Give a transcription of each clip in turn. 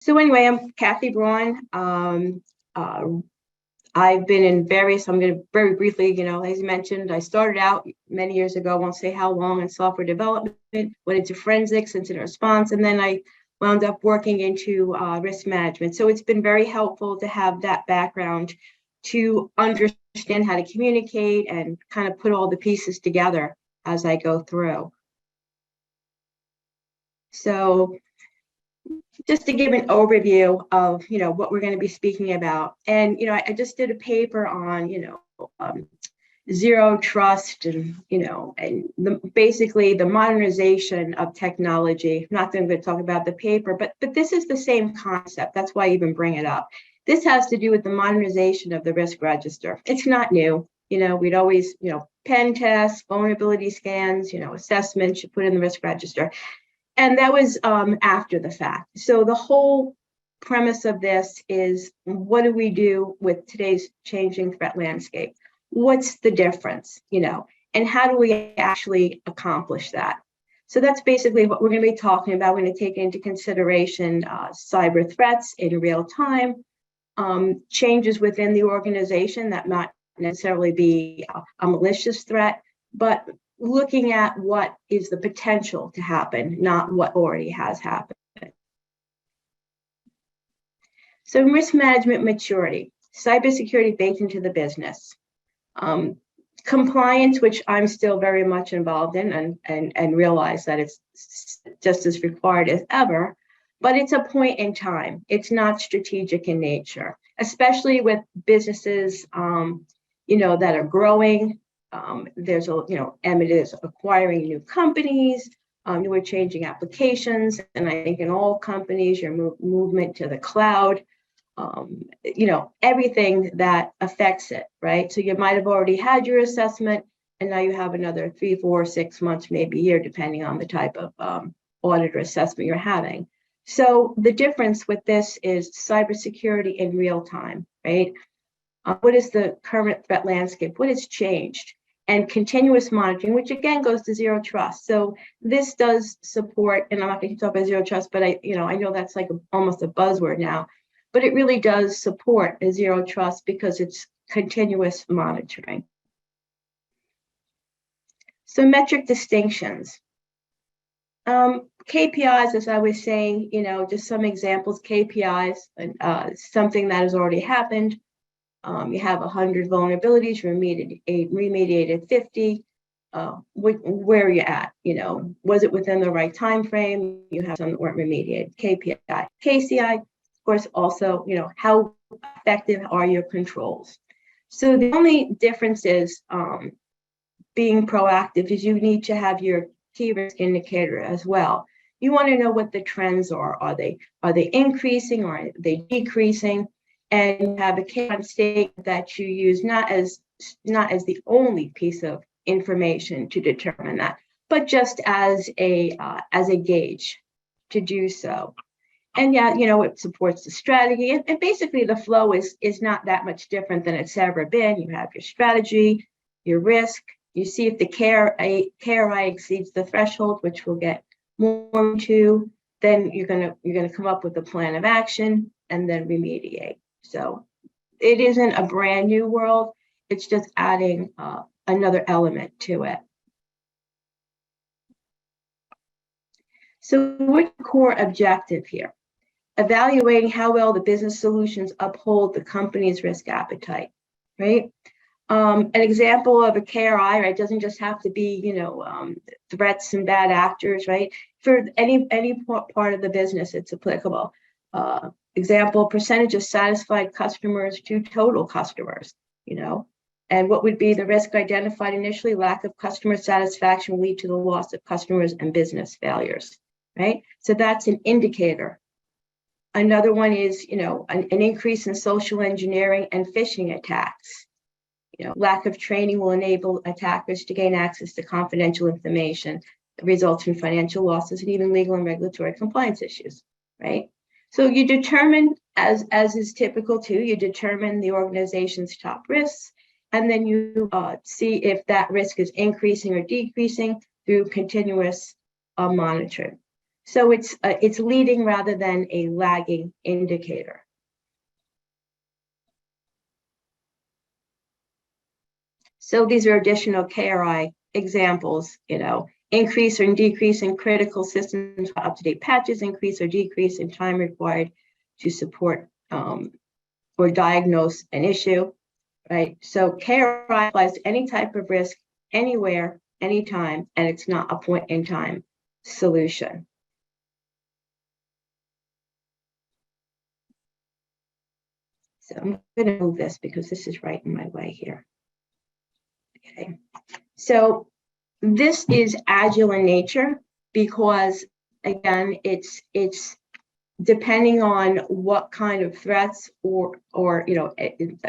So anyway, I'm Kathy Braun. Uh, I've been in various, I'm going to very briefly, as you mentioned, I started out many years ago, I won't say how long, in software development, went into forensics, incident response, and then I wound up working into risk management. So it's been very helpful to have that background to understand how to communicate and kind of put all the pieces together as I go through. So just to give an overview of, what we're going to be speaking about. And, I just did a paper on, zero trust and, basically the modernization of technology. Not that I'm going to talk about the paper, but this is the same concept. That's why I even bring it up. This has to do with the modernization of the risk register. It's not new. We'd always, pen tests, vulnerability scans, assessments you put in the risk register. And that was after the fact. So the whole premise of this is, what do we do with today's changing threat landscape? What's the difference, and how do we actually accomplish that? So that's basically what we're going to be talking about. We're going to take into consideration cyber threats in real time, changes within the organization that might necessarily be a malicious threat, but looking at what is the potential to happen, not what already has happened. So risk management maturity, cybersecurity baked into the business. Compliance, which I'm still very much involved in and realize that it's just as required as ever, but it's a point in time. It's not strategic in nature, especially with businesses, that are growing. There's Emmett is acquiring new companies, we're changing applications, and I think in all companies, your movement to the cloud, everything that affects it, right? So you might have already had your assessment, and now you have another 3, 4, 6 months, maybe a year, depending on the type of audit or assessment you're having. So the difference with this is cybersecurity in real time, right? What is the current threat landscape? What has changed? And continuous monitoring, which again goes to zero trust. So this does support, and I'm not going to talk about zero trust, but I know that's like almost a buzzword now, but it really does support a zero trust because it's continuous monitoring. So metric distinctions. KPIs, as I was saying, just some examples, KPIs, something that has already happened. You have 100 vulnerabilities, remediated 50. Where are you at? Was it within the right time frame? You have some that weren't remediated. KPI, KCI, of course, also, how effective are your controls? So the only difference is being proactive is you need to have your key risk indicator as well. You want to know what the trends are. Are they increasing or are they decreasing? And have a KPI statement that you use not as the only piece of information to determine that, but just as a gauge to do so. And it supports the strategy, and basically the flow is not that much different than it's ever been. You have your strategy, your risk. You see if the KRI exceeds the threshold, which we'll get more into. Then you're gonna come up with a plan of action and then remediate. So it isn't a brand new world. It's just adding another element to it. So what's the core objective here? Evaluating how well the business solutions uphold the company's risk appetite, right? An example of a KRI, right, doesn't just have to be, threats and bad actors, right? For any part of the business, it's applicable. Example, percentage of satisfied customers to total customers, and what would be the risk identified initially? Lack of customer satisfaction will lead to the loss of customers and business failures, right? So that's an indicator. Another one is, an increase in social engineering and phishing attacks. Lack of training will enable attackers to gain access to confidential information that results in financial losses and even legal and regulatory compliance issues, right? So you determine, as is typical too, you determine the organization's top risks, and then you see if that risk is increasing or decreasing through continuous monitoring. So it's leading rather than a lagging indicator. So these are additional KRI examples, increase or decrease in critical systems for up-to-date patches, increase or decrease in time required to support or diagnose an issue, right? So KRI applies to any type of risk, anywhere, anytime, and it's not a point in time solution. So I'm going to move this because this is right in my way here. Okay, so this is agile in nature because, again, it's depending on what kind of threats or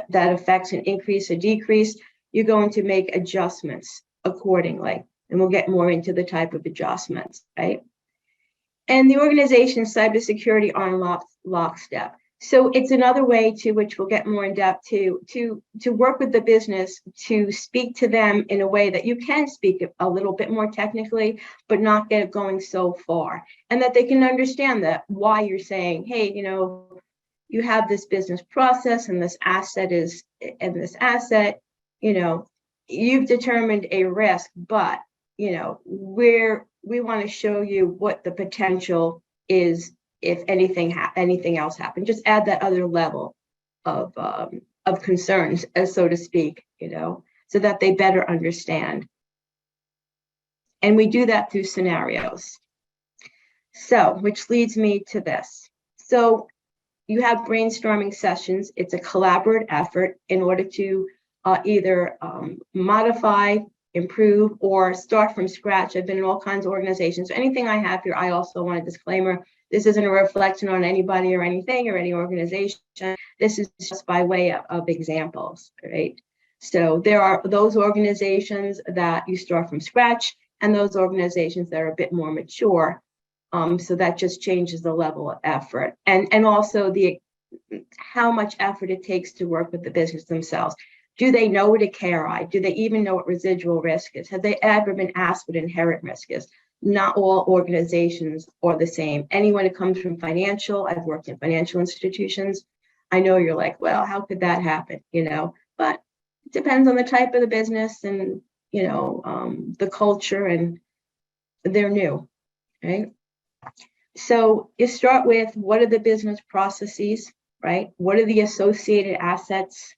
that affects an increase or decrease, you're going to make adjustments accordingly. And we'll get more into the type of adjustments, right? And the organization's cybersecurity are in lockstep. So it's another way to which we'll get more in depth to work with the business, to speak to them in a way that you can speak a little bit more technically, but not get it going so far. And that they can understand that why you're saying, hey, you have this business process and this asset you've determined a risk, but we want to show you what the potential is if anything else happened. Just add that other level of concerns, as so to speak, so that they better understand. And we do that through scenarios. So, which leads me to this. So you have brainstorming sessions. It's a collaborative effort in order to either modify, improve, or start from scratch. I've been in all kinds of organizations. So anything I have here, I also want a disclaimer. This isn't a reflection on anybody or anything or any organization. This is just by way of examples, right? So there are those organizations that you start from scratch and those organizations that are a bit more mature. So that just changes the level of effort and also how much effort it takes to work with the business themselves. Do they know what a KRI? Do they even know what residual risk is? Have they ever been asked what inherent risk is? Not all organizations are the same. Anyone who comes from financial, I've worked in financial institutions. I know you're like, well, how could that happen? But it depends on the type of the business and, the culture, and they're new, right? So you start with, what are the business processes, right? What are the associated assets?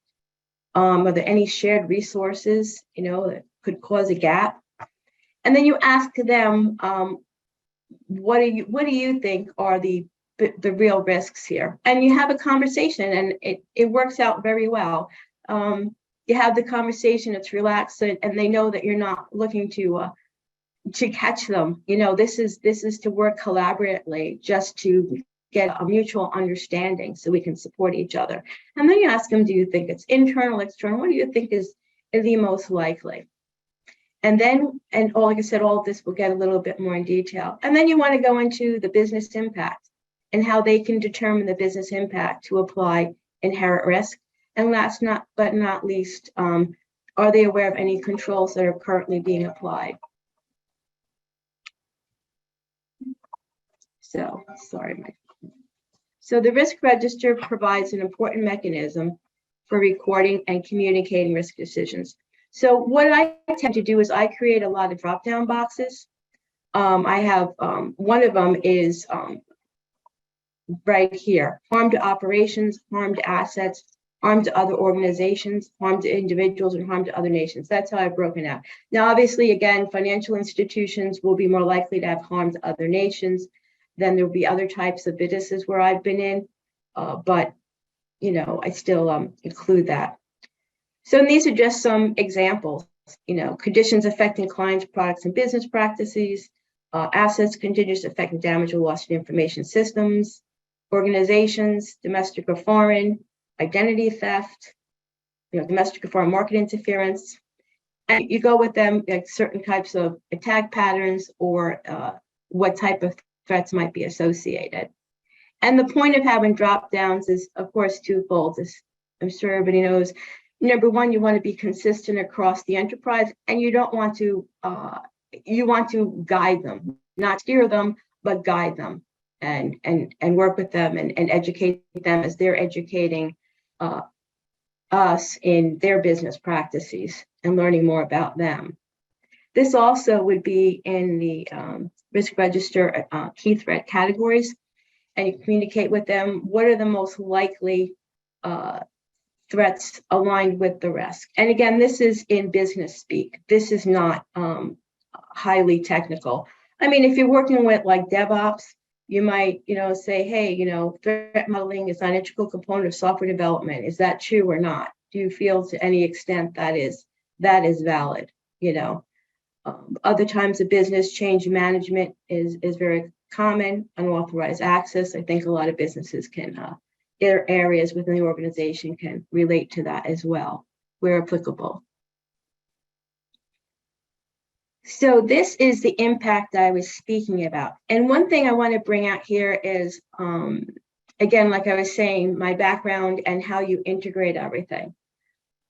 Are there any shared resources, that could cause a gap? And then you ask them, what do you think are the real risks here? And you have a conversation, and it works out very well. You have the conversation, it's relaxed, and they know that you're not looking to catch them. This is to work collaboratively, just to get a mutual understanding so we can support each other. And then you ask them, do you think it's internal, external? What do you think is the most likely? And then, like I said, all of this will get a little bit more in detail. And then you want to go into the business impact and how they can determine the business impact to apply inherent risk. And last but not least, are they aware of any controls that are currently being applied? So the risk register provides an important mechanism for recording and communicating risk decisions. So what I tend to do is I create a lot of drop-down boxes. I have one of them is right here: harm to operations, harm to assets, harm to other organizations, harm to individuals, and harm to other nations. That's how I've broken out. Now, obviously, again, financial institutions will be more likely to have harm to other nations. Then there'll be other types of businesses where I've been in, but I still include that. So these are just some examples. Conditions affecting clients, products, and business practices, assets, conditions affecting damage or loss of information systems, organizations, domestic or foreign, identity theft, domestic or foreign market interference. And you go with them, like certain types of attack patterns or what type of threats might be associated. And the point of having drop downs is, of course, twofold, as I'm sure everybody knows. Number one, you want to be consistent across the enterprise, and you don't want to, you want to guide them, not steer them, but guide them and work with them and educate them as they're educating us in their business practices and learning more about them. This also would be in the risk register key threat categories, and you communicate with them what are the most likely threats aligned with the risk. And again, this is in business speak. This is not highly technical. I mean, if you're working with like DevOps, you might, say, hey, threat modeling is an integral component of software development. Is that true or not? Do you feel to any extent that is valid? Other times of business change management is very common. Unauthorized access. I think a lot of businesses can, areas within the organization can relate to that as well, where applicable. So this is the impact I was speaking about. And one thing I want to bring out here is, again, like I was saying, my background and how you integrate everything.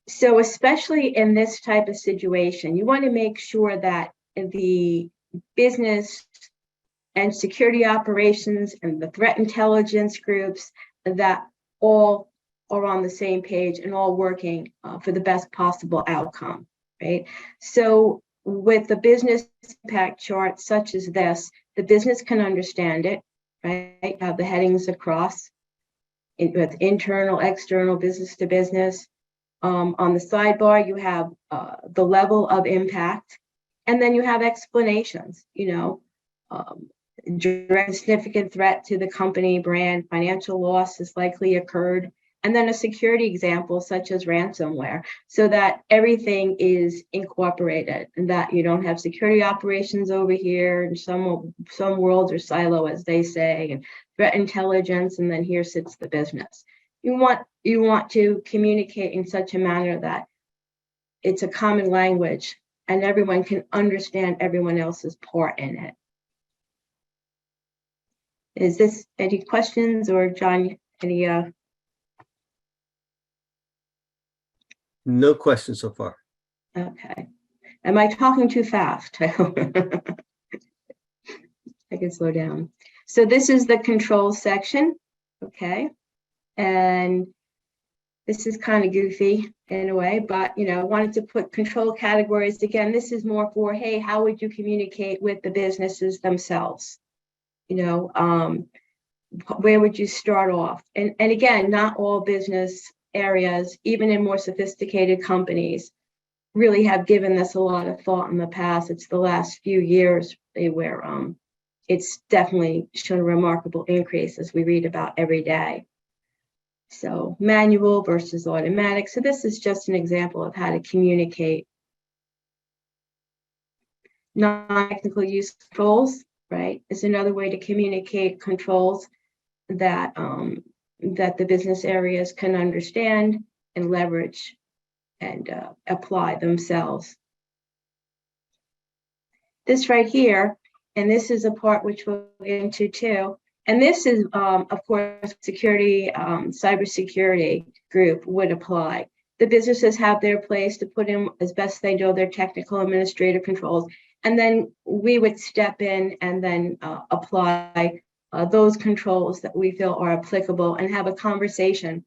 So especially in this type of situation, you want to make sure that the business and security operations and the threat intelligence groups, that all are on the same page and all working for the best possible outcome, right? So with the business impact chart such as this, the business can understand it, right? Have the headings across with internal, external, business to business. On the sidebar, you have the level of impact, and then you have explanations, direct significant threat to the company brand, financial loss is likely occurred, and then a security example such as ransomware, so that everything is incorporated and that you don't have security operations over here and some worlds are silo, as they say, and threat intelligence, and then here sits the business. You want to communicate in such a manner that it's a common language and everyone can understand everyone else's part in it. Is this any questions, or John, any? No questions so far. Okay. Am I talking too fast? I can slow down. So this is the control section, okay? And this is kind of goofy in a way, but I wanted to put control categories. Again, this is more for, hey, how would you communicate with the businesses themselves? Where would you start off? And again, not all business areas, even in more sophisticated companies, really have given this a lot of thought in the past. It's the last few years where it's definitely shown a remarkable increase, as we read about every day. So manual versus automatic. So this is just an example of how to communicate. Non-technical use controls, right, is another way to communicate controls that that the business areas can understand and leverage and apply themselves. This right here, and this is a part which we'll get into too, and this is, of course, security, cybersecurity group would apply. The businesses have their place to put in, as best they know, their technical administrative controls, and then we would step in and then apply those controls that we feel are applicable and have a conversation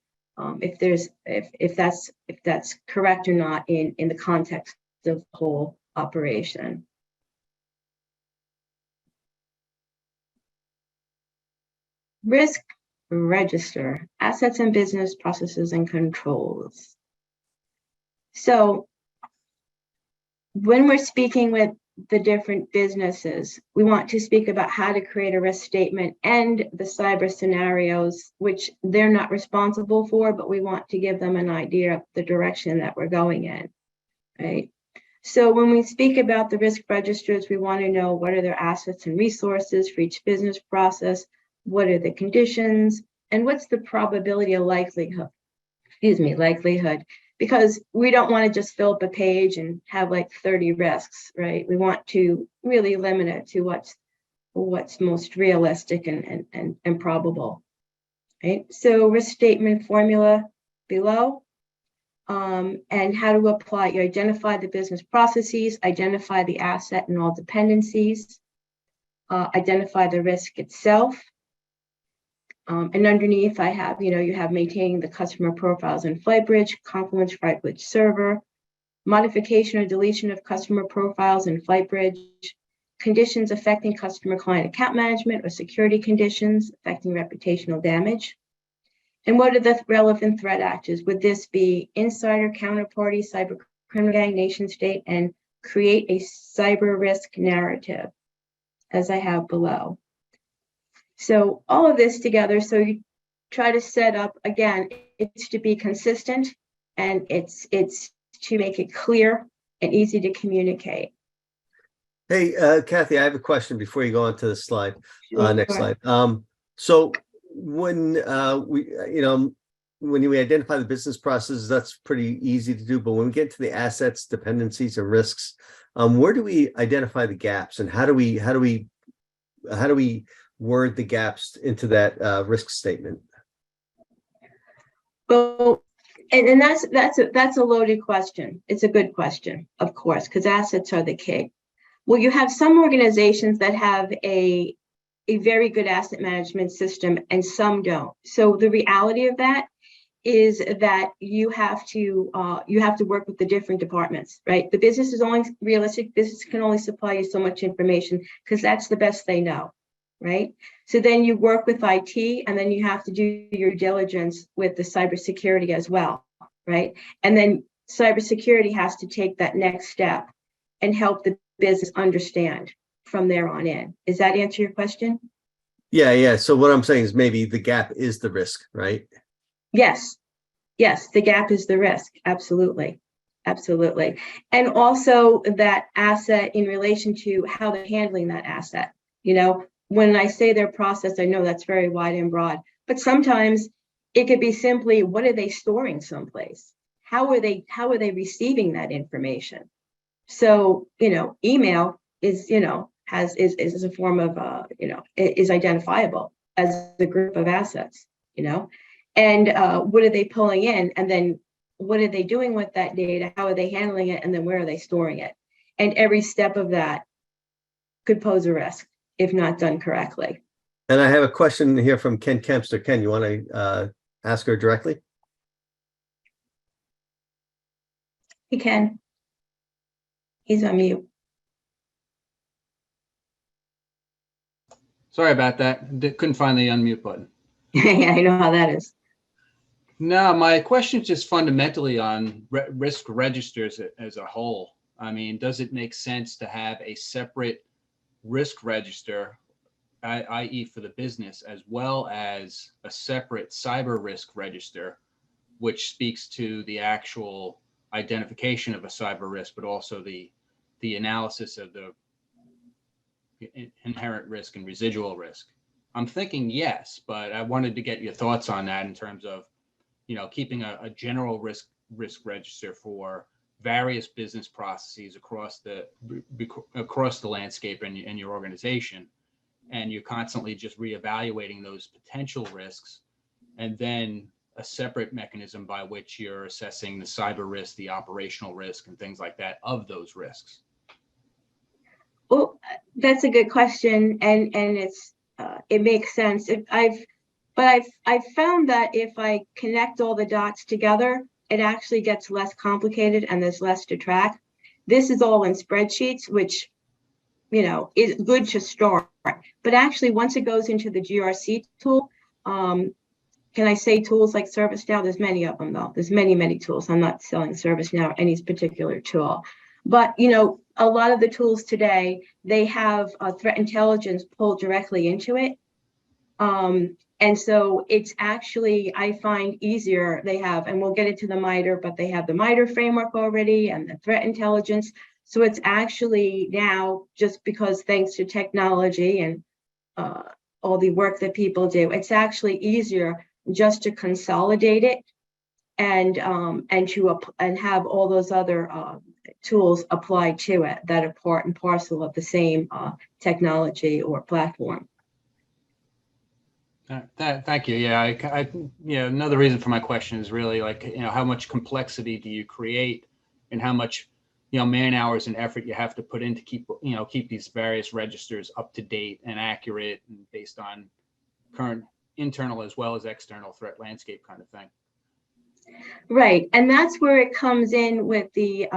if that's correct or not in the context of the whole operation. Risk register, assets and business processes and controls. So when we're speaking with the different businesses, we want to speak about how to create a risk statement and the cyber scenarios, which they're not responsible for, but we want to give them an idea of the direction that we're going in, right? So when we speak about the risk registers, we want to know what are their assets and resources for each business process, what are the conditions, and what's the probability of likelihood, because we don't want to just fill up a page and have like 30 risks, right? We want to really limit it to what's most realistic and probable, right? So risk statement formula below, and how to apply. You identify the business processes, identify the asset and all dependencies. identify the risk itself. And underneath I have, you have maintaining the customer profiles in FlightBridge, Confluence FlightBridge server, modification or deletion of customer profiles in FlightBridge, conditions affecting customer client account management or security conditions affecting reputational damage. And what are the relevant threat actors? Would this be insider, counterparty, cyber criminal gang, nation state, and create a cyber risk narrative, as I have below. So all of this together, so you try to set up, again, it's to be consistent, and it's to make it clear and easy to communicate. Hey, Kathy, I have a question before you go on to the slide, next Sure. slide. So when when we identify the business processes, that's pretty easy to do. But when we get to the assets, dependencies, and risks, where do we identify the gaps, and how do we word the gaps into that risk statement? Well, and that's a loaded question. It's a good question, of course, because assets are the key. Well, you have some organizations that have a very good asset management system, and some don't. So the reality of that is that you have to work with the different departments, right? The business is only realistic. Business can only supply you so much information because that's the best they know, right? So then you work with IT, and then you have to do your diligence with the cybersecurity as well, right? And then cybersecurity has to take that next step and help the business understand from there on in. Does that answer your question? Yeah. So what I'm saying is maybe the gap is the risk, right? Yes, the gap is the risk. Absolutely. And also that asset in relation to how they're handling that asset. When I say their process, I know that's very wide and broad, but sometimes it could be simply, what are they storing someplace? How are they receiving that information? So, email is, is a form of, is identifiable as a group of assets, and what are they pulling in? And then what are they doing with that data? How are they handling it? And then where are they storing it? And every step of that could pose a risk if not done correctly. And I have a question here from Ken Kempster. Ken, you want to ask her directly? He can. He's on mute. Sorry about that. Couldn't find the unmute button. Yeah, I know how that is. No, my question is just fundamentally on risk registers as a whole. I mean, does it make sense to have a separate risk register, i.e. for the business, as well as a separate cyber risk register, which speaks to the actual identification of a cyber risk, but also the analysis of the inherent risk and residual risk? I'm thinking yes, but I wanted to get your thoughts on that in terms of, keeping a general risk register for various business processes across the landscape and your organization, and you're constantly just reevaluating those potential risks, and then a separate mechanism by which you're assessing the cyber risk, the operational risk, and things like that of those risks. Well, that's a good question, and it makes sense. I've found that if I connect all the dots together, it actually gets less complicated and there's less to track. This is all in spreadsheets, which is good to start. But actually, once it goes into the GRC tool, can I say tools like ServiceNow? There's many of them, though. There's many tools. I'm not selling ServiceNow or any particular tool. But, a lot of the tools today, they have threat intelligence pulled directly into it. And so it's actually, I find easier. They have, and we'll get into the MITRE, but they have the MITRE framework already and the threat intelligence. So it's actually now, just because thanks to technology and all the work that people do, it's actually easier just to consolidate it and have all those other tools applied to it that are part and parcel of the same technology or platform. Thank you. Yeah, another reason for my question is really how much complexity do you create, and how much man hours and effort you have to put in to keep these various registers up to date and accurate and based on current internal as well as external threat landscape kind of thing. Right, and that's where it comes in with the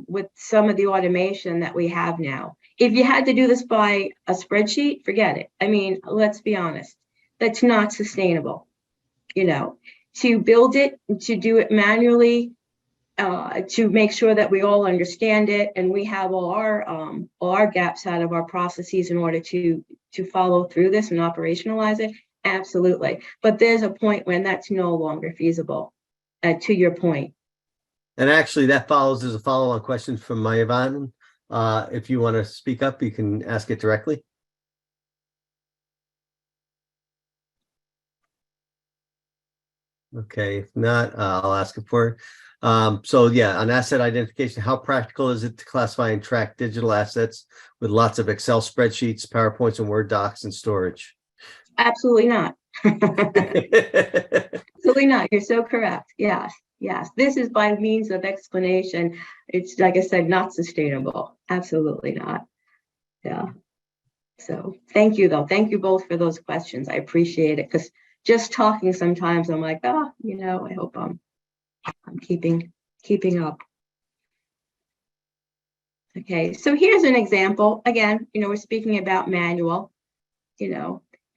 with some of the automation that we have now. If you had to do this by a spreadsheet, forget it. I mean, let's be honest, that's not sustainable. To build it, to do it manually, to make sure that we all understand it and we have all our gaps out of our processes in order to follow through this and operationalize it. Absolutely, but there's a point when that's no longer feasible. To your point. And actually that there's a follow-on question from Mayavan. If you want to speak up, you can ask it directly. Okay, if not, I'll ask it for it. So yeah, on asset identification, how practical is it to classify and track digital assets with lots of Excel spreadsheets, PowerPoints, and Word docs and storage? Absolutely not. Absolutely not. You're so correct. Yes. This is by means of explanation. It's, like I said, not sustainable. Absolutely not. Yeah. So thank you, though. Thank you both for those questions. I appreciate it, because just talking sometimes I'm like, I hope I'm keeping up. Okay, so here's an example. Again, we're speaking about manual,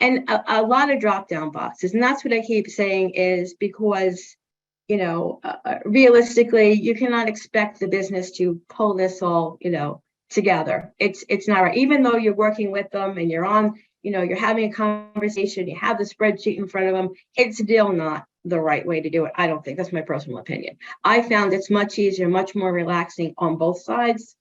and a lot of drop-down boxes. And that's what I keep saying is because, realistically, you cannot expect the business to pull this all, together. It's not right. Even though you're working with them and you're on, you're having a conversation, you have the spreadsheet in front of them, it's still not the right way to do it. I don't think. That's my personal opinion. I found it's much easier, much more relaxing on both sides,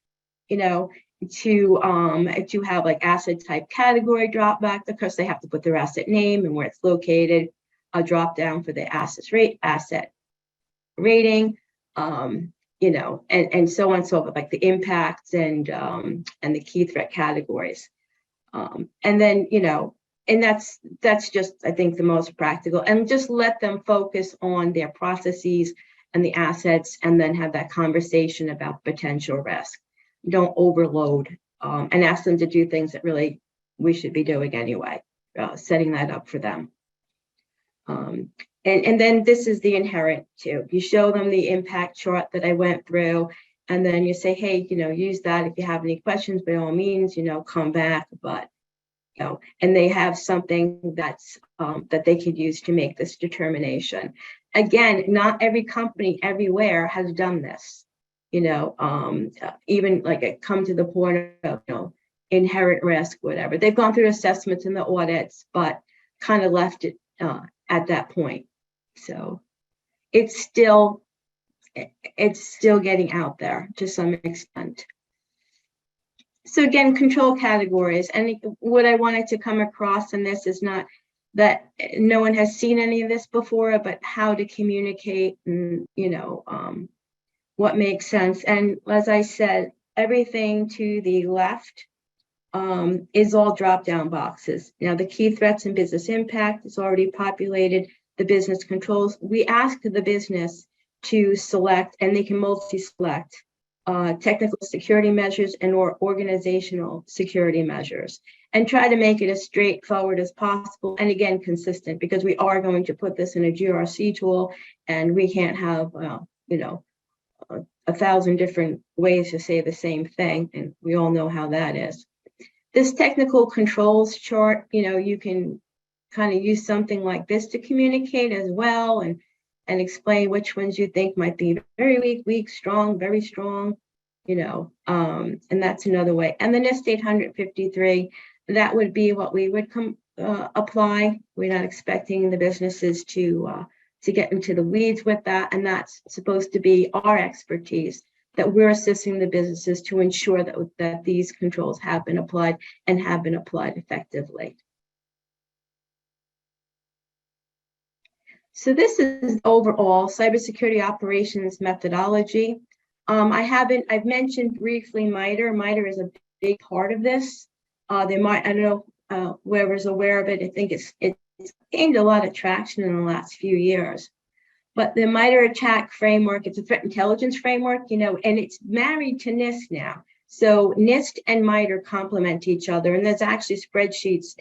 to have like asset type category drop back. Of course, they have to put their asset name and where it's located, a drop down for the asset rating, and so on and so forth, like the impacts and the key threat categories. And then, and that's just, I think, the most practical, and just let them focus on their processes and the assets, and then have that conversation about potential risk. Don't overload, and ask them to do things that really we should be doing anyway, setting that up for them. And then this is the inherent too. You show them the impact chart that I went through, and then you say, hey, use that if you have any questions, by all means, come back. But, and they have something that's that they could use to make this determination. Again, not every company everywhere has done this. Even like it come to the point of, inherent risk, whatever. They've gone through assessments and the audits, but kind of left it at that point. So it's still getting out there to some extent. So again, control categories. And what I wanted to come across in this is not that no one has seen any of this before, but how to communicate and, what makes sense. And as I said, everything to the left is all drop-down boxes. Now, the key threats and business impact is already populated. The business controls, we ask the business to select, and they can multi-select technical security measures and or organizational security measures, and try to make it as straightforward as possible. And again, consistent, because we are going to put this in a GRC tool, and we can't have, 1,000 different ways to say the same thing. And we all know how that is. This technical controls chart, you can kind of use something like this to communicate as well, and explain which ones you think might be very weak, strong, very strong, and that's another way. And the NIST 853, that would be what we would apply. We're not expecting the businesses to get into the weeds with that, and that's supposed to be our expertise, that we're assisting the businesses to ensure that these controls have been applied and have been applied effectively. So this is overall cybersecurity operations methodology. I've mentioned briefly MITRE. MITRE is a big part of this. I don't know whoever's aware of it. I think it's gained a lot of traction in the last few years. But the MITRE ATT&CK framework, it's a threat intelligence framework, and it's married to NIST now. So NIST and MITRE complement each other, and there's actually spreadsheets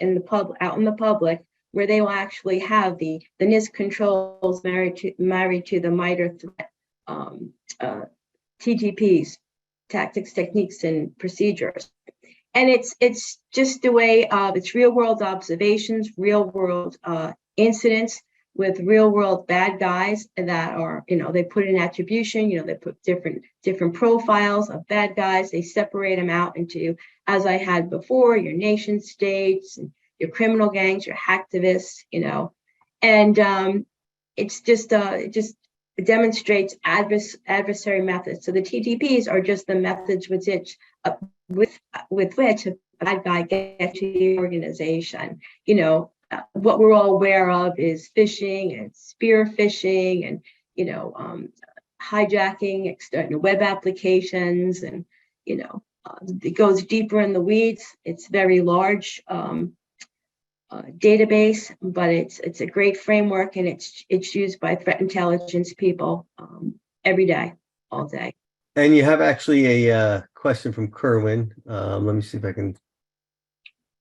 out in the public where they will actually have the NIST controls married to the MITRE threat TTPs, tactics, techniques, and procedures. And it's just a way of, it's real world observations, real world incidents with real world bad guys that are, they put in attribution, they put different profiles of bad guys. They separate them out into, as I had before, your nation states, and your criminal gangs, your hacktivists, and it's just it demonstrates adversary methods. So the TTPs are just the methods with which a bad guy gets to the organization. What we're all aware of is phishing and spear phishing and hijacking web applications, and it goes deeper in the weeds. It's very large database, but it's a great framework, and it's used by threat intelligence people every day, all day. And you have actually a question from Kerwin. Let me see if I can.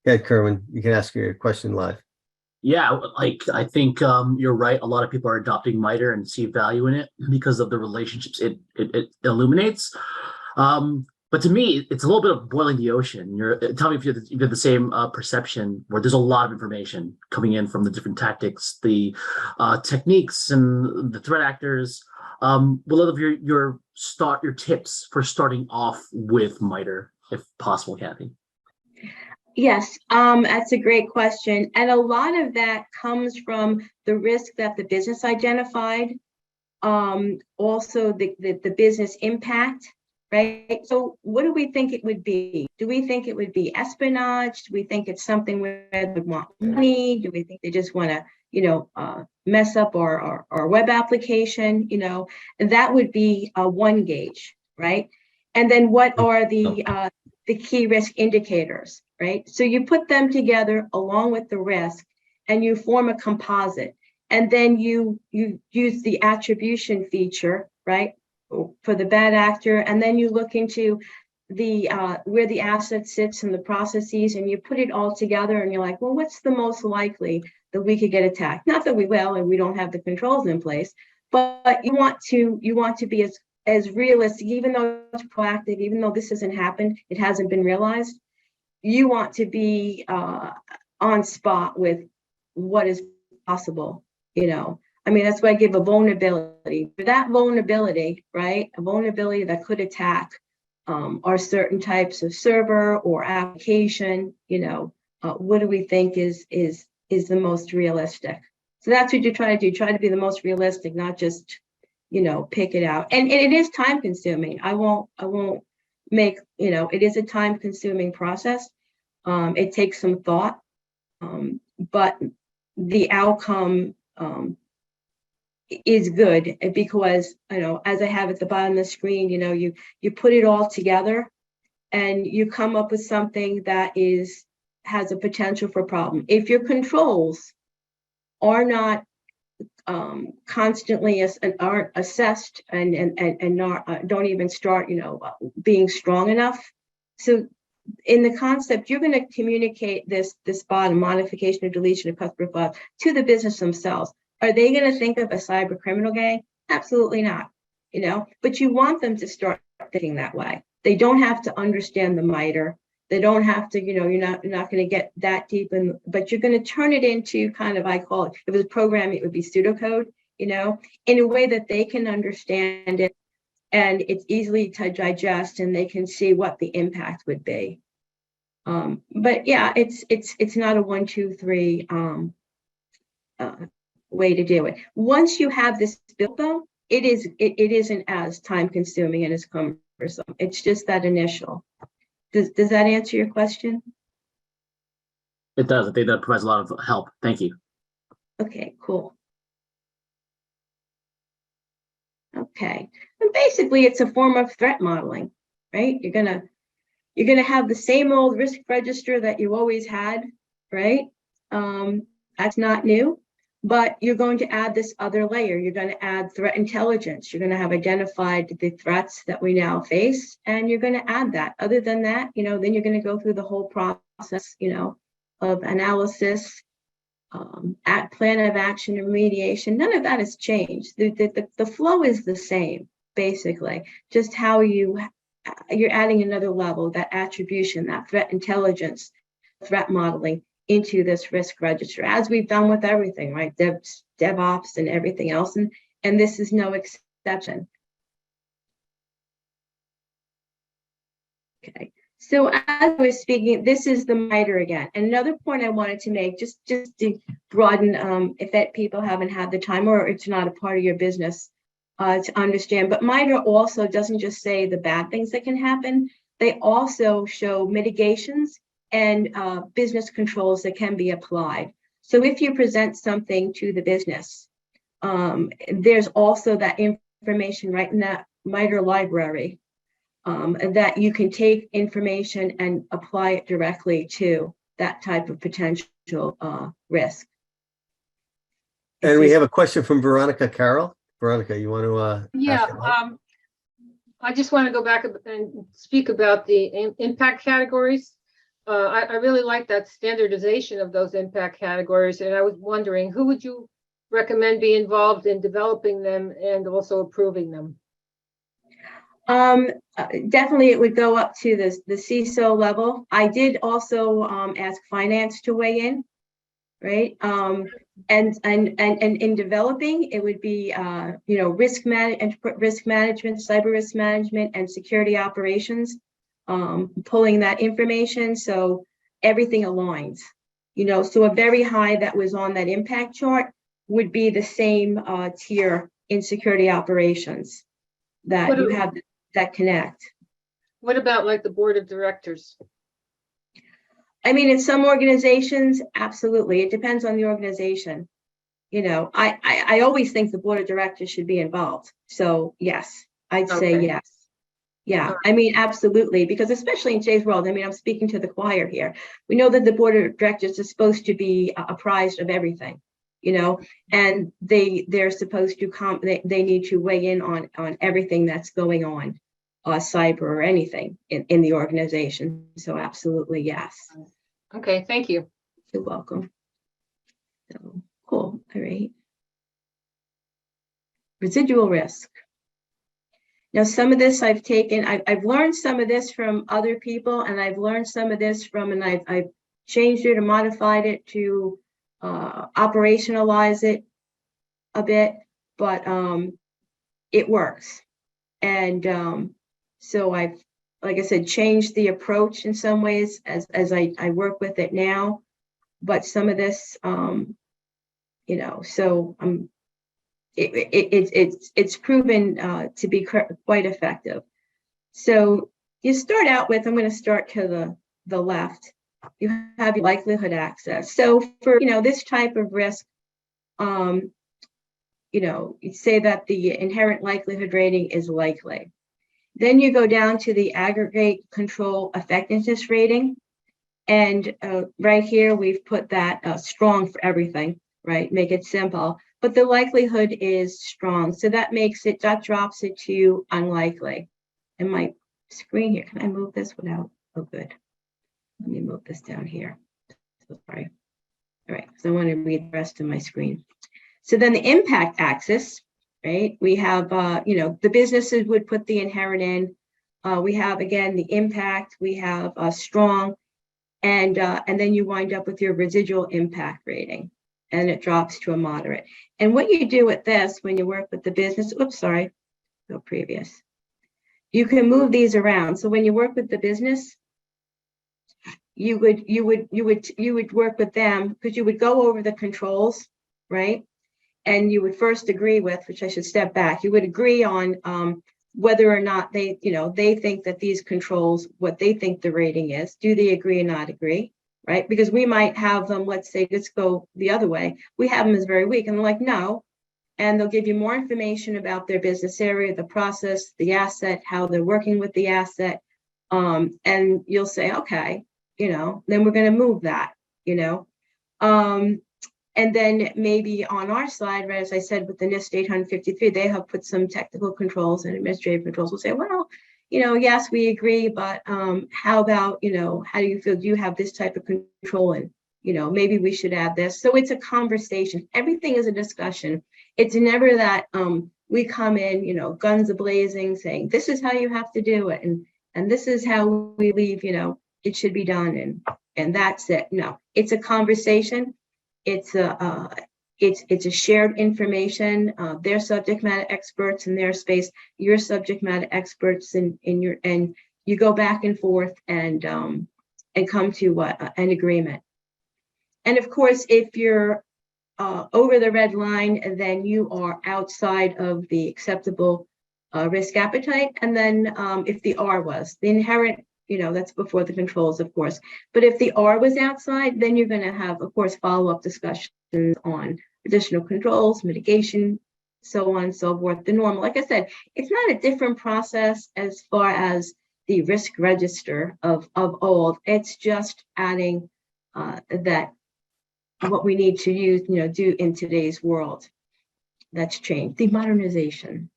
Yeah, Kerwin, you can ask your question live. Yeah, I think you're right. A lot of people are adopting MITRE and see value in it because of the relationships it illuminates. But to me, it's a little bit of boiling the ocean. Tell me if you have the same perception, where there's a lot of information coming in from the different tactics, the techniques, and the threat actors. What love your tips for starting off with MITRE, if possible, Kathy? Yes, that's a great question. And a lot of that comes from the risk that the business identified, also the business impact, right? So what do we think it would be? Do we think it would be espionage? Do we think it's something where they want money? Do we think they just want to, mess up our web application? And that would be one gauge, right? And then what are the key risk indicators, right? So you put them together along with the risk, and you form a composite. And then you use the attribution feature, right, for the bad actor. And then you look into the where the asset sits in the processes, and you put it all together, and you're like, well, what's the most likely that we could get attacked? Not that we will, and we don't have the controls in place, but you want to be as realistic, even though it's proactive, even though this hasn't happened, it hasn't been realized. You want to be on spot with what is possible. That's why I give a vulnerability. For that vulnerability, right? A vulnerability that could attack are certain types of server or application. What do we think is the most realistic? So that's what you try to do. Try to be the most realistic, not just pick it out. And it is time consuming. I won't make, it is a time consuming process. It takes some thought, but the outcome is good, because, as I have at the bottom of the screen, you put it all together and you come up with something that has a potential for problem. If your controls are not constantly aren't assessed and not don't even start being strong enough. So in the concept, you're going to communicate this bottom modification or deletion of customer file to the business themselves. Are they going to think of a cyber criminal gang? Absolutely not. But you want them to start thinking that way. They don't have to understand the MITRE. They don't have to, you're not going to get that deep in, but you're going to turn it into kind of, I call it, if it was programming, it would be pseudocode, in a way that they can understand it, and it's easily to digest, and they can see what the impact would be. But yeah, it's not a 1, 2, 3 way to do it. Once you have this built, though, it isn't as time consuming and as cumbersome. It's just that initial. Does that answer your question? It does. I think that provides a lot of help. Thank you. Okay, cool. Okay, and basically it's a form of threat modeling, right? You're gonna have the same old risk register that you always had, right? That's not new, But you're going to add this other layer. You're going to add threat intelligence. You're going to have identified the threats that we now face, and you're going to add that. Other than that, then you're going to go through the whole process, of analysis, plan of action and remediation. None of that has changed. The flow is the same, basically. Just how you're adding another level, that attribution, that threat intelligence, threat modeling into this risk register, as we've done with everything, right? DevOps and everything else. And this is no exception. Okay. So as I was speaking, this is the MITRE again. And another point I wanted to make, just to broaden, if that people haven't had the time or it's not a part of your business to understand, but MITRE also doesn't just say the bad things that can happen. They also show mitigations and business controls that can be applied. So if you present something to the business, there's also that information right in that MITRE library that you can take information and apply it directly to that type of potential risk. And we have a question from Veronica Carroll. Veronica, you want to? Yeah, I just want to go back and speak about the impact categories. I really like that standardization of those impact categories, and I was wondering, who would you recommend be involved in developing them and also approving them? Definitely it would go up to the CISO level. I did also ask finance to weigh in, right? And in developing, it would be risk management, cyber risk management, and security operations, pulling that information so everything aligns. So a very high that was on that impact chart would be the same tier in security operations that you have that connect. What about like the board of directors? I mean, in some organizations, absolutely. It depends on the organization. I always think the board of directors should be involved. So yes, I'd say yes. Yeah, I mean, absolutely. Because especially in today's world, I mean, I'm speaking to the choir here. We know that the board of directors is supposed to be apprised of everything, and they're supposed to they need to weigh in on everything that's going on, cyber or anything in the organization. So absolutely, yes. Okay, thank you. You're welcome. So cool. All right. Residual risk. Now, some of this I've learned some of this from other people, and I've learned some of this and I've changed it or modified it to operationalize it a bit, but it works. And so I've, like I said, changed the approach in some ways as I work with it now. But some of this, so it's proven to be quite effective. So you start out with, I'm going to start to the left. You have your likelihood access. So for this type of risk, you say that the inherent likelihood rating is likely. Then you go down to the aggregate control effectiveness rating. And right here, we've put that strong for everything, right? Make it simple. But the likelihood is strong. So that drops it to unlikely. And my screen here, can I move this without? Oh, good. Let me move this down here. So sorry. All right, so I want to read the rest of my screen. So then the impact axis, right? We have, the businesses would put the inherent in. We have, again, the impact. We have strong. And then you wind up with your residual impact rating. And it drops to a moderate. And what you do with this when you work with the business, go previous. You can move these around. So when you work with the business, you would work with them because you would go over the controls, right? And you would first agree with, which I should step back, you would agree on whether or not they think that these controls, what they think the rating is. Do they agree or not agree? Right? Because we might have them, let's go the other way. We have them as very weak, and they're like, no. And they'll give you more information about their business area, the process, the asset, how they're working with the asset. And you'll say, okay, then we're going to move that, And then maybe on our side, right, as I said, with the NIST 853, they have put some technical controls and administrative controls. We'll say, well, yes, we agree, but how about, how do you feel? Do you have this type of control? And, maybe we should add this. So it's a conversation. Everything is a discussion. It's never that we come in, guns a-blazing, saying, this is how you have to do it. And this is how we believe, it should be done. And that's it. No, it's a conversation. It's a shared information. They're subject matter experts in their space. You're subject matter experts in your, and you go back and forth and come to an agreement. And of course, if you're over the red line, then you are outside of the acceptable risk appetite. And then if the R was the inherent, that's before the controls, of course. But if the R was outside, then you're going to have, of course, follow-up discussions on additional controls, mitigation, so on and so forth. The normal, like I said, it's not a different process as far as the risk register of old. It's just adding that what we need to use, do in today's world. That's changed. The modernization.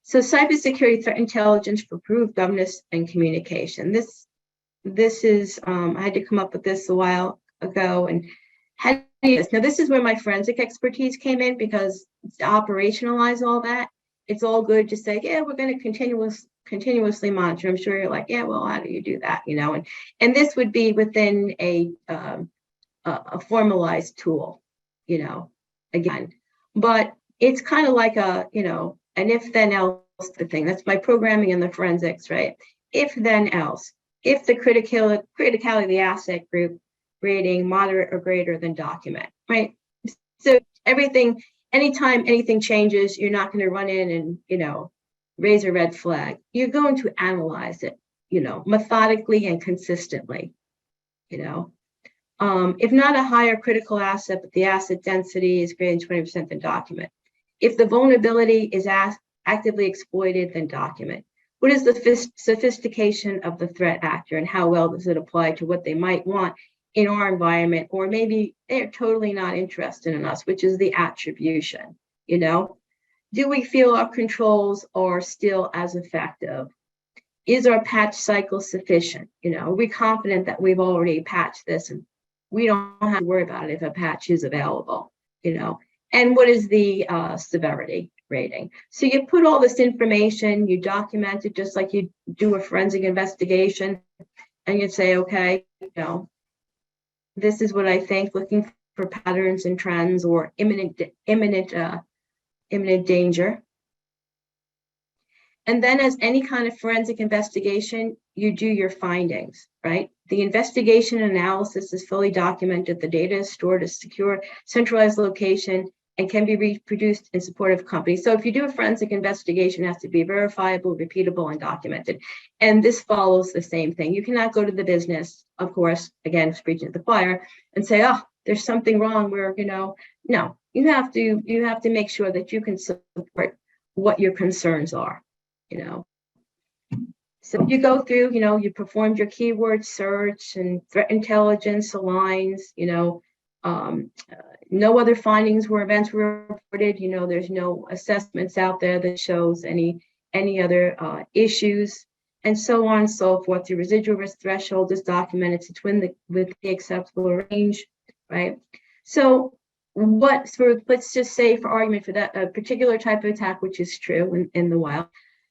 So cybersecurity threat intelligence for improved governance and communication. This is, I had to come up with this a while ago and had this. Now this is where my forensic expertise came in, because to operationalize all that, it's all good to say, yeah, we're going to continuously monitor. I'm sure you're like, yeah, well, how do you do that? And this would be within a formalized tool, again, but it's kind of like a, an if then else thing. That's my programming in the forensics, right? If then else, if the criticality of the asset group rating moderate or greater than document, right? So anytime anything changes, you're not going to run in and, raise a red flag. You're going to analyze it, methodically and consistently, if not a higher critical asset, but the asset density is greater than 20% than document. If the vulnerability is actively exploited, then document. What is the sophistication of the threat actor, and how well does it apply to what they might want in our environment? Or maybe they're totally not interested in us, which is the attribution, Do we feel our controls are still as effective? Is our patch cycle sufficient? Are we confident that we've already patched this and we don't have to worry about it if a patch is available, And what is the severity rating? So you put all this information, you document it just like you do a forensic investigation, and you'd say, okay, this is what I think, looking for patterns and trends or imminent danger. And then, as any kind of forensic investigation, you do your findings, right? The investigation analysis is fully documented. The data is stored in a secure, centralized location and can be reproduced in support of companies. So if you do a forensic investigation, it has to be verifiable, repeatable, and documented. And this follows the same thing. You cannot go to the business, of course, again, preaching to the choir, and say, oh, there's something wrong where, no, you have to make sure that you can support what your concerns are, So you go through, you performed your keyword search and threat intelligence aligns, no other findings or events were reported. There's no assessments out there that shows any other issues, and so on and so forth. The residual risk threshold is documented to with the acceptable range, right? So let's just say, for argument, for that particular type of attack, which is true in the wild,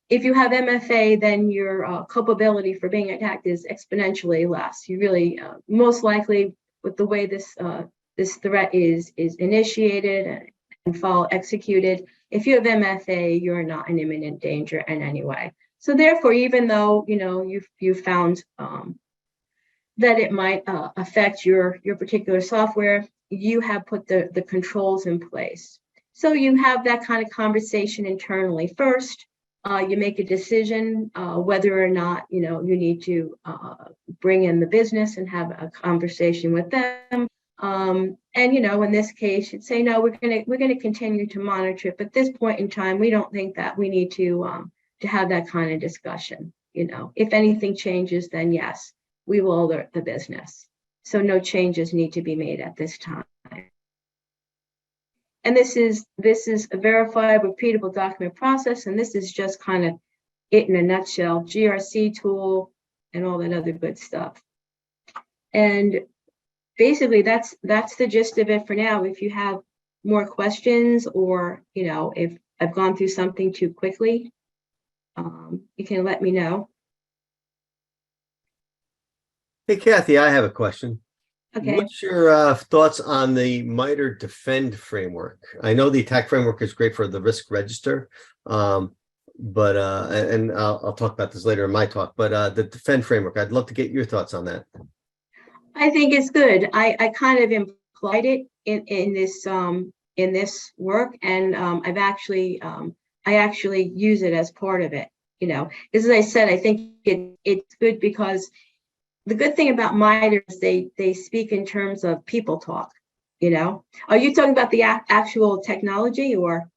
if you have MFA, then your culpability for being attacked is exponentially less. You really, most likely, with the way this threat is initiated and executed, if you have MFA, you're not in imminent danger in any way. So therefore, even though you've found that it might affect your particular software, you have put the controls in place. So you have that kind of conversation internally first. You make a decision whether or not you need to bring in the business and have a conversation with them. And in this case, you'd say, no, we're gonna continue to monitor it, but at this point in time, we don't think that we need to have that kind of discussion. If anything changes, then yes, we will alert the business. So no changes need to be made at this time. And this is a verified, repeatable document process, and this is just kind of it in a nutshell, GRC tool and all that other good stuff. And basically that's the gist of it for now. If you have more questions, or if I've gone through something too quickly, you can let me know. Hey, Kathy, I have a question. Okay. What's your thoughts on the MITRE Defend framework? I know the attack framework is great for the risk register, but and I'll talk about this later in my talk, but the Defend framework, I'd love to get your thoughts on that. I think it's good. I kind of implied it in this work, and I actually use it as part of it. As I said, I think it's good because the good thing about MITRE is they speak in terms of people talk. Are you talking about the actual technology or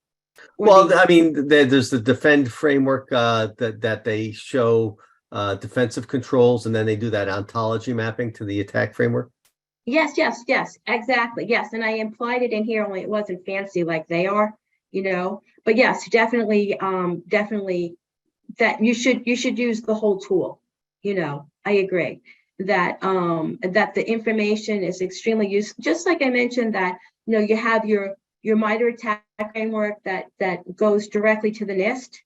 Well, I mean, there's the Defend framework that they show defensive controls, and then they do that ontology mapping to the attack framework. Yes, exactly. Yes. And I implied it in here, only it wasn't fancy like they are, but yes, definitely that you should use the whole tool. I agree that the information is extremely useful. Just like I mentioned that, you have your MITRE attack framework that goes directly to the NIST,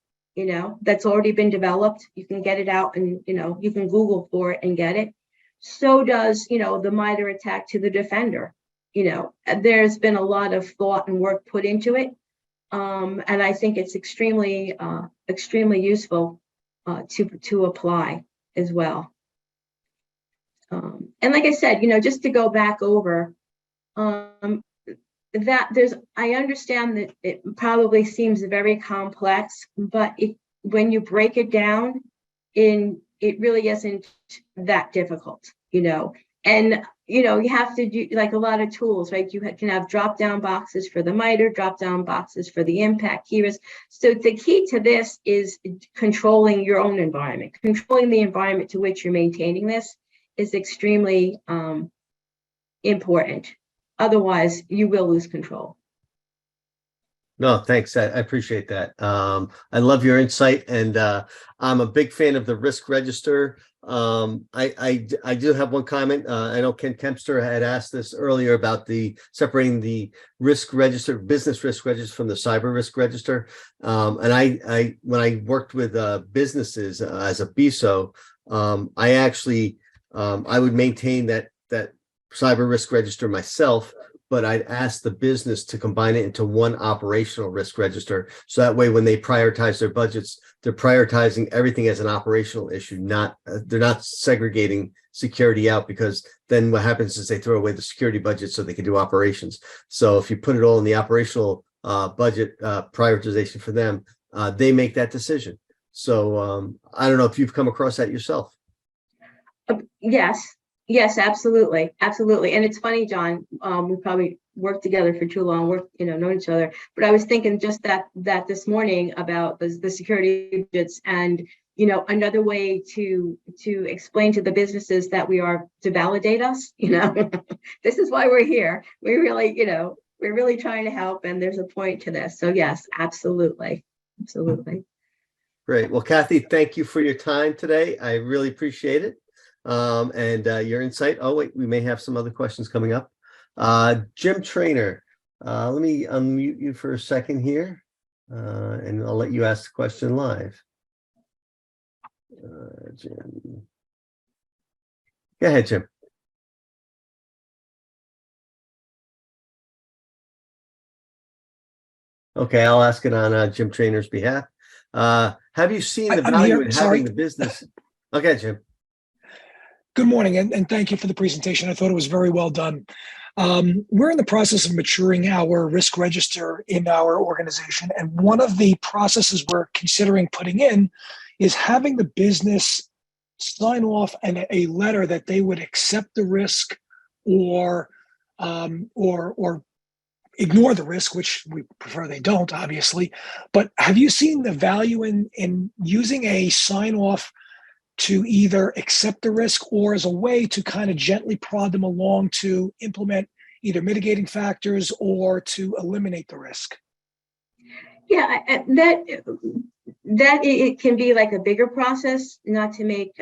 that's already been developed. You can get it out and, you can Google for it and get it. So does, the MITRE attack to the Defender. There's been a lot of thought and work put into it. And I think it's extremely useful to apply as well. And like I said, just to go back over, I understand that it probably seems very complex, but when you break it down, it really isn't that difficult, and you have to do like a lot of tools, right? You can have drop down boxes for the MITRE, drop down boxes for the impact key risk. So the key to this is controlling your own environment, controlling the environment to which you're maintaining this is extremely important. Otherwise, you will lose control. No, thanks. I appreciate that. I love your insight, and I'm a big fan of the risk register. I do have one comment. I know Ken Kempster had asked this earlier about separating the risk register, business risk register from the cyber risk register. And I when I worked with businesses as a BISO, I actually I would maintain that cyber risk register myself, but I'd ask the business to combine it into one operational risk register. So that way, when they prioritize their budgets, they're prioritizing everything as an operational issue, they're not segregating security out, because then what happens is they throw away the security budget so they can do operations. So if you put it all in the operational budget prioritization for them, they make that decision. So I don't know if you've come across that yourself. Yes, absolutely. And it's funny, John, we probably worked together for too long, known each other, but I was thinking just that this morning about the security budgets, and, another way to explain to the businesses that we are to validate us, this is why we're here. We really, we're really trying to help, and there's a point to this. So yes, absolutely. Great. Well, Kathy, thank you for your time today. I really appreciate it. And your insight. Oh, wait, we may have some other questions coming up. Jim Trainer, let me unmute you for a second here, and I'll let you ask the question live. Jim. Go ahead, Jim. Okay, I'll ask it on Jim Trainer's behalf. Have you seen the value in having the business? Okay, Jim. Good morning, and thank you for the presentation. I thought it was very well done. We're in the process of maturing our risk register in our organization, and one of the processes we're considering putting in is having the business sign off and a letter that they would accept the risk or ignore the risk, which we prefer they don't, obviously. But have you seen the value in using a sign off to either accept the risk or as a way to kind of gently prod them along to implement either mitigating factors or to eliminate the risk? Yeah, that it can be like a bigger process, not to make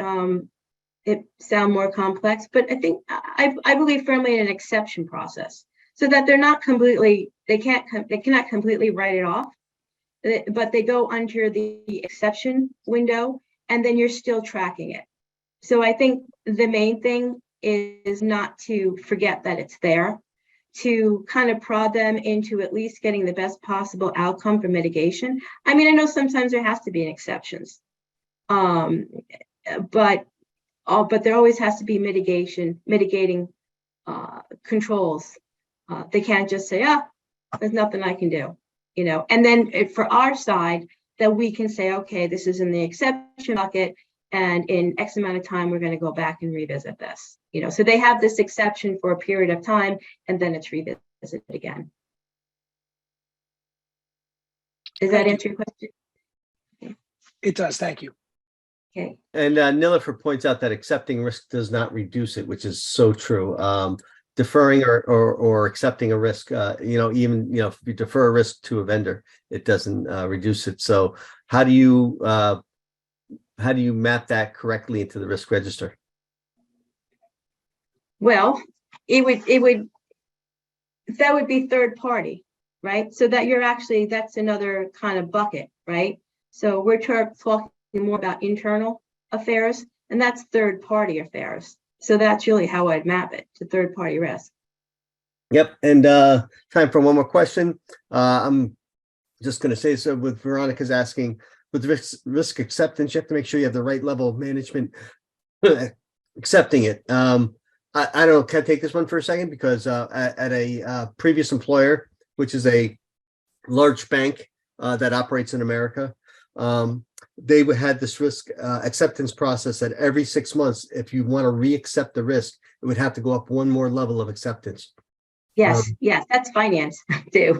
it sound more complex, but I think I believe firmly in an exception process, so that they're not completely, they cannot completely write it off, but they go under the exception window, and then you're still tracking it. So I think the main thing is not to forget that it's there, to kind of prod them into at least getting the best possible outcome for mitigation. I mean, I know sometimes there has to be an exceptions, but there always has to be mitigating controls. They can't just say, there's nothing I can do, and then for our side, that we can say, okay, this is in the exception bucket, and in X amount of time, we're going to go back and revisit this, so they have this exception for a period of time, and then it's revisited again. Does that answer your question? It does. Thank you. Okay. And Nilifer points out that accepting risk does not reduce it, which is so true. Deferring or accepting a risk, even if you defer a risk to a vendor, it doesn't reduce it. So how do you map that correctly into the risk register? Well, that would be third party, right? So that that's another kind of bucket, right? So we're talking more about internal affairs, and that's third party affairs. So that's really how I'd map it to third party risk. Yep. And time for one more question. I'm just going to say, so with Veronica's asking, with risk acceptance, you have to make sure you have the right level of management accepting it. I don't know, can I take this one for a second? Because at a previous employer, which is a large bank that operates in America, they had this risk acceptance process that every 6 months, if you want to re-accept the risk, it would have to go up one more level of acceptance. Yes, yes, that's finance too.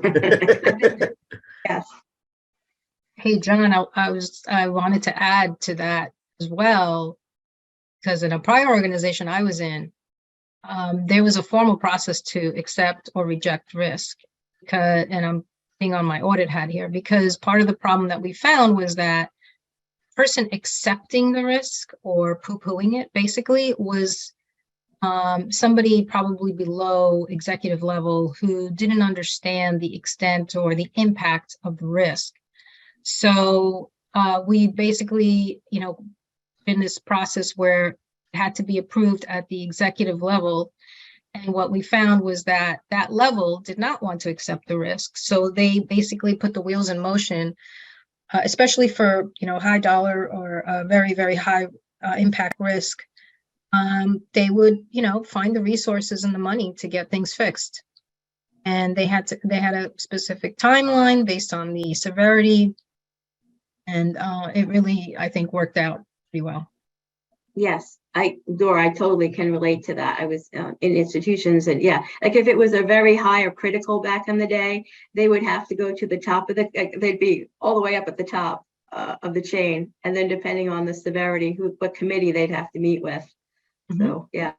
Yes. Hey, John, I wanted to add to that as well, because in a prior organization I was in, there was a formal process to accept or reject risk. And I'm being on my audit hat here, because part of the problem that we found was that person accepting the risk or poo-pooing it basically was somebody probably below executive level who didn't understand the extent or the impact of the risk. So we basically, in this process where it had to be approved at the executive level. And what we found was that that level did not want to accept the risk. So they basically put the wheels in motion, especially for, high dollar or very, very high impact risk. They would, find the resources and the money to get things fixed. And they had a specific timeline based on the severity. And it really, I think, worked out pretty well. Yes, Dora, I totally can relate to that. I was in institutions, and yeah, like if it was a very high or critical back in the day, they would have to go to the top of they'd be all the way up at the top of the chain. And then depending on the severity, what committee they'd have to meet with. Mhm. So yeah,